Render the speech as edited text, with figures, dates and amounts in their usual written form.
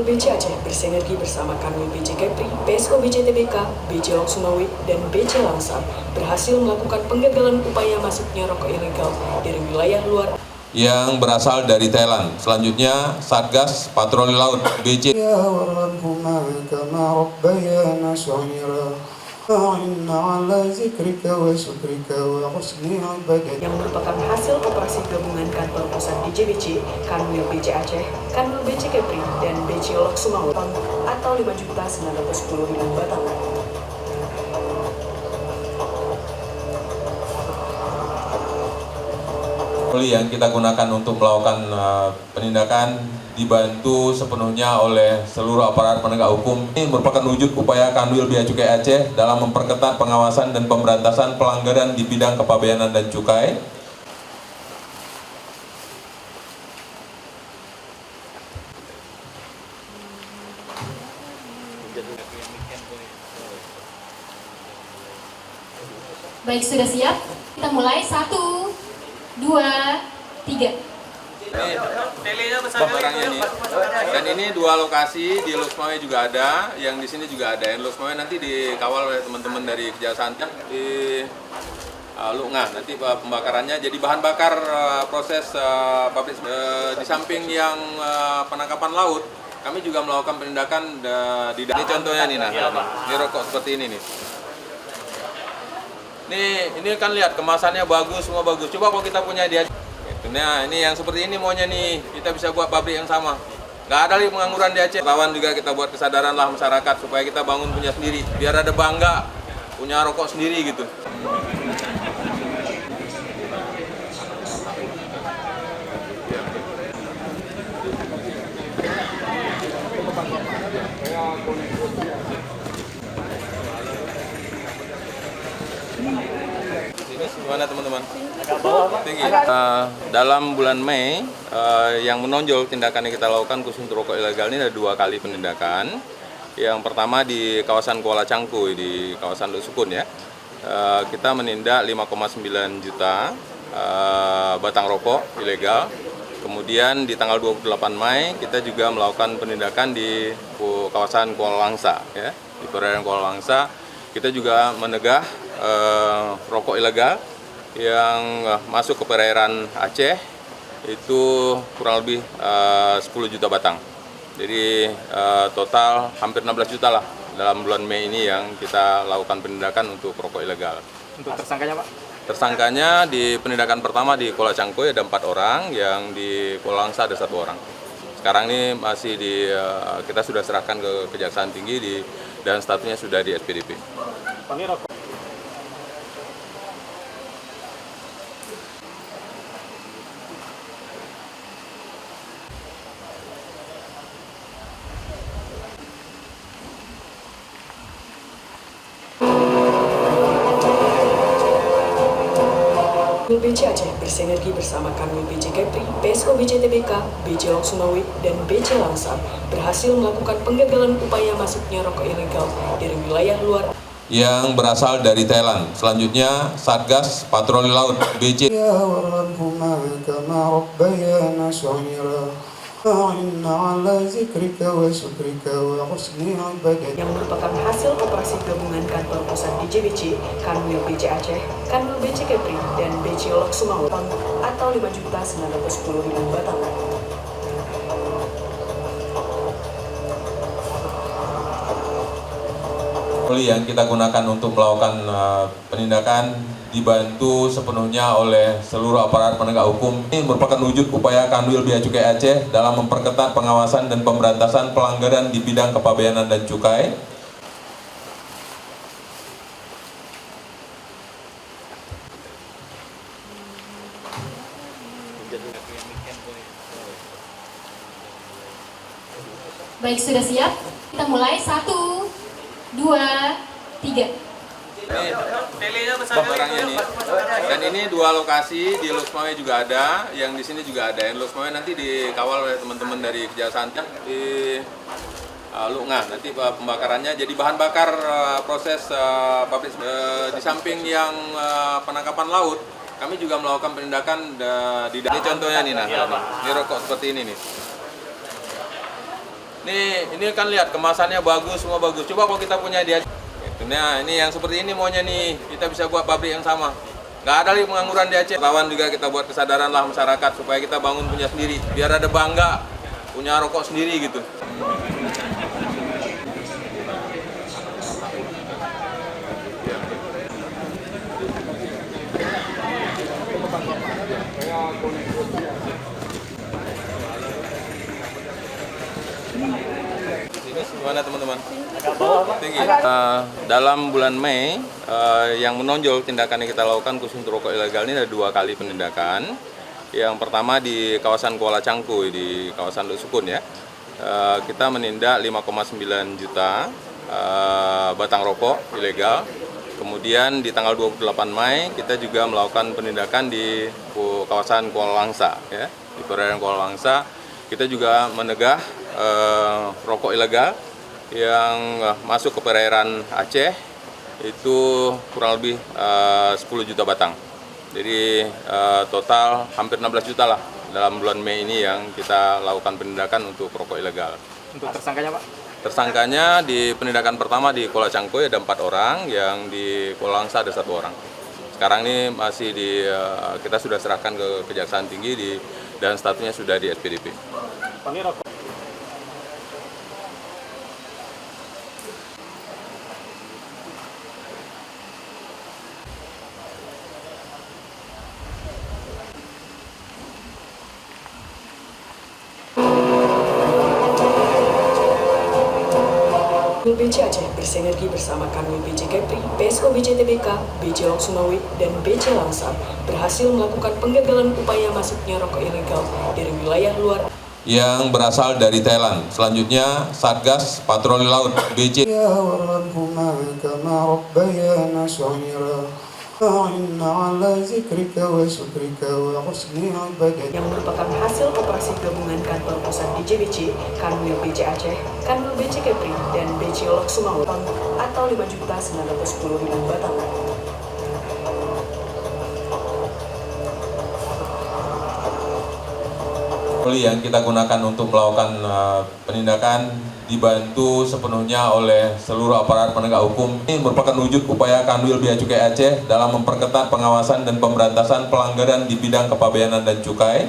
Kanwil BC Aceh bersinergi bersama Kanwil BC Kepri, PSO BC TBK, BC Lok Sumawe, dan BC Langsa berhasil melakukan penggagalan upaya masuknya rokok ilegal dari wilayah luar yang berasal dari Thailand. Selanjutnya Satgas Patroli Laut BC yang merupakan hasil operasi gabungan kantor pusat DJBC, Kanwil BC Aceh, Kanwil BC Kepri, dan BC Lok Sumawe atau 5.910.000 batang. yang kita gunakan untuk melakukan penindakan dibantu sepenuhnya oleh seluruh aparat penegak hukum. Ini merupakan wujud upaya Kanwil Bea Cukai Aceh dalam memperketat pengawasan dan pemberantasan pelanggaran di bidang kepabeanan dan cukai. Baik, sudah siap? Kita mulai. 1, 2, 3. Barangnya nih. Dan ini dua lokasi, di Lok Sumawe juga ada, yang di sini juga ada. Yang Lok Sumawe nanti dikawal oleh teman-teman dari Kejaksaan di Luknga. Nanti pembakarannya jadi bahan bakar proses pabrik. Di samping yang penangkapan laut, kami juga melakukan penindakan di ini contohnya nih, nah, ini rokok seperti ini nih. Ini kan lihat kemasannya bagus, semua bagus. Coba kalau kita punya dia. Nah, ini yang seperti ini maunya nih, kita bisa buat pabrik yang sama. Nggak ada lagi pengangguran di Aceh. Lawan juga kita buat kesadaran lah masyarakat supaya kita bangun punya sendiri. Biar ada bangga punya rokok sendiri gitu. Gimana teman-teman? Tinggi. Dalam bulan Mei yang menonjol tindakan yang kita lakukan khusus untuk rokok ilegal ini ada 2 kali penindakan. Yang pertama di kawasan Kuala Cangkuy di kawasan Luk Sukun ya. Kita menindak 5,9 juta batang rokok ilegal. Kemudian di tanggal 28 Mei kita juga melakukan penindakan di kawasan Kuala Langsa ya. Di perairan Kuala Langsa kita juga menegah rokok ilegal yang masuk ke perairan Aceh itu kurang lebih 10 juta batang. Jadi total hampir 16 juta lah dalam bulan Mei ini yang kita lakukan penindakan untuk rokok ilegal. Untuk tersangkanya Pak? Tersangkanya di penindakan pertama di Kuala Cangkuy ada 4 orang, yang di Kuala Langsa ada 1 orang. Sekarang ini masih kita sudah serahkan ke Kejaksaan Tinggi dan statusnya sudah di SPDP. Ini rokok. Kanwil BC Aceh bersinergi bersama Kanwil BC Kepri, PSO BC TBK, BC Lok Sumawe, dan BC Langsa berhasil melakukan penggagalan upaya masuknya rokok ilegal dari wilayah luar yang berasal dari Thailand. Selanjutnya Satgas Patroli Laut BC yang merupakan hasil operasi gabungan kantor pusat DJBC, Kanwil BC Aceh, Kanwil BC Kepri, dan BC Lok Sumawe atau 5.910.000 batang. yang kita gunakan untuk melakukan penindakan dibantu sepenuhnya oleh seluruh aparat penegak hukum. Ini merupakan wujud upaya Kanwil Bea Cukai Aceh dalam memperketat pengawasan dan pemberantasan pelanggaran di bidang kepabeanan dan cukai. Baik, sudah siap? Kita mulai. 1, 2, 3. Barangnya nih. Dan ini 2 lokasi, di Lok Sumawe juga ada, yang di sini juga ada. Yang Lok Sumawe nanti dikawal oleh teman-teman dari Kejaksaan di Luknga. Nanti pembakarannya jadi bahan bakar proses pabrik. Di samping yang penangkapan laut, kami juga melakukan penindakan di ini contohnya nih, nah, ini rokok seperti ini nih. Ini kan lihat kemasannya bagus, semua bagus. Coba kalau kita punya di Aceh. Nah, ini yang seperti ini maunya nih, kita bisa buat pabrik yang sama. Nggak ada lagi pengangguran di Aceh. Lawan juga kita buat kesadaran lah masyarakat supaya kita bangun punya sendiri. Biar ada bangga punya rokok sendiri gitu. Ini gimana teman-teman? Tinggi. Dalam bulan Mei yang menonjol tindakan yang kita lakukan khusus untuk rokok ilegal ini ada 2 kali penindakan. Yang pertama di kawasan Kuala Cangkuy di kawasan Luk Sukun ya. Kita menindak 5,9 juta batang rokok ilegal. Kemudian di tanggal 28 Mei kita juga melakukan penindakan di kawasan Kuala Langsa ya. Di perairan Kuala Langsa kita juga menegah rokok ilegal yang masuk ke perairan Aceh itu kurang lebih 10 juta batang. Jadi total hampir 16 juta lah dalam bulan Mei ini yang kita lakukan penindakan untuk rokok ilegal. Untuk tersangkanya Pak? Tersangkanya di penindakan pertama di Kuala Cangkuy ada 4 orang, yang di Kuala Langsa ada 1 orang. Sekarang ini masih kita sudah serahkan ke Kejaksaan Tinggi dan statusnya sudah di SPDP. Pak, ini rokok. Kanwil BC Aceh bersinergi bersama Kanwil BC Kepri, PSO BC Tbk, BC Long Sumawe, dan BC Langsa berhasil melakukan penggagalan upaya masuknya rokok ilegal dari wilayah luar yang berasal dari Thailand. Selanjutnya Satgas Patroli Laut BC yang merupakan hasil operasi gabungan kantor pusat DJBC, Kanwil BC Aceh, Kanwil BC Kepri, dan BC Long Sumawe atau 5.910.000 batang. yang kita gunakan untuk melakukan penindakan dibantu sepenuhnya oleh seluruh aparat penegak hukum. Ini merupakan wujud upaya Kanwil Bea Cukai Aceh dalam memperketat pengawasan dan pemberantasan pelanggaran di bidang kepabeanan dan cukai.